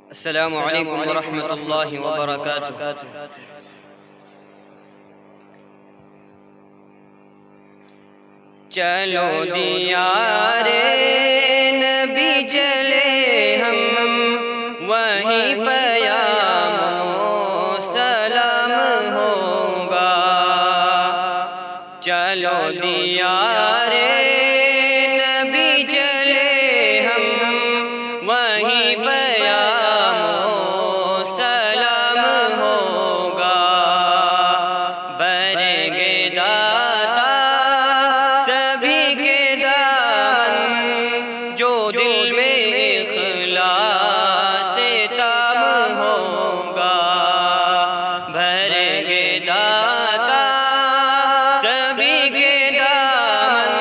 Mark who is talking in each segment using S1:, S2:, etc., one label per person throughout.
S1: السلام علیکم ورحمۃ اللہ وبرکاتہ۔ چلو دیار نبی چلے ہم، وہیں پیام و سلام ہوگا۔ چلو دیار نبی چلے ہم، وہیں پیام و سلام ہوگا۔ برگ داتا سبھی کے دامن، جو دل میں اخلاص تام ہوگا۔ برگ داتا سبھی کے دامن،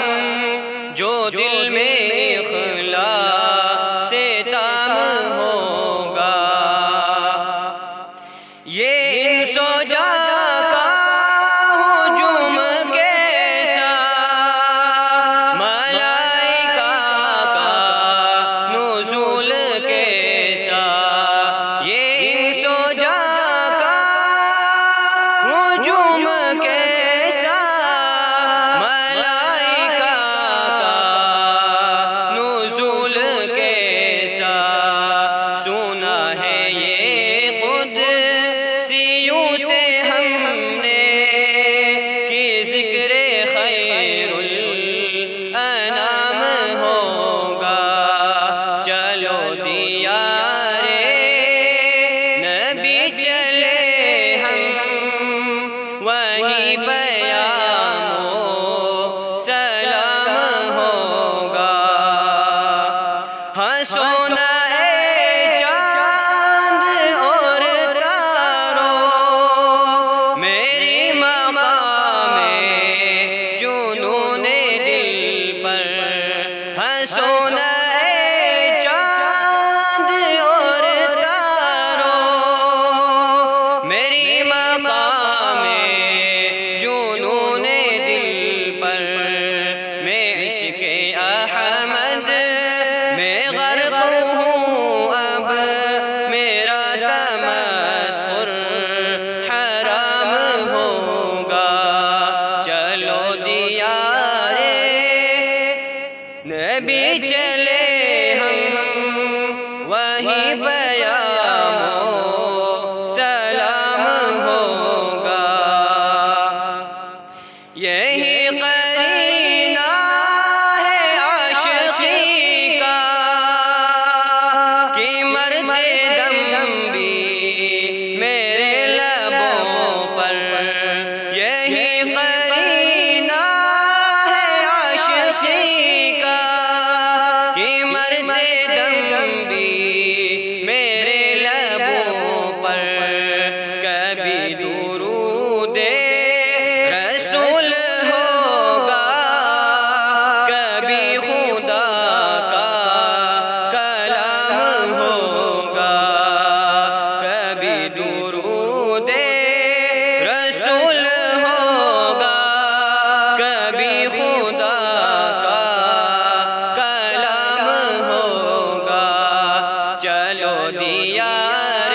S1: جو دل میں اخلاص تام ہوگا۔ یہ انس و جاں کا ہجوم کیسا، ملائکہ کا نزول کیسا۔ یہ انس و جاں کا ہجوم کیسا، ملائکہ کا نزول کیسا۔ سنا ہے یہ قدسیوں سے ہم نے کہ ذکر خیر الانام ہوگا۔ چلو دیار نبی چلے ہم، وہیں پیام و سلام ہوگا۔ ہنسو نہ اے چاند اور تارو، میری مقام جنون دل پر۔ ہنسو نہ اے چاند اور تارو، میری مقام جنون دل پر۔ میں عشق احمد میں غرق ہوں اب، میرا تمسخر حرام ہوگا۔ چلو دیار نبی چلے ہم، وہیں پیام و سلام ہوگا۔ یہی قرینہ ہے عاشقی کا کہ مرتے دم بھی میرے لبوں پر۔ یہی قرینہ ہے عاشقی کا کہ مرتے دم بھی میرے لبوں پر۔ کبھی درود رسول ہوگا، کبھی خدا کا کلام ہوگا۔ کبھی درود رسول ہوگا، کبھی خدا کا کلام ہوگا۔ چلو دیار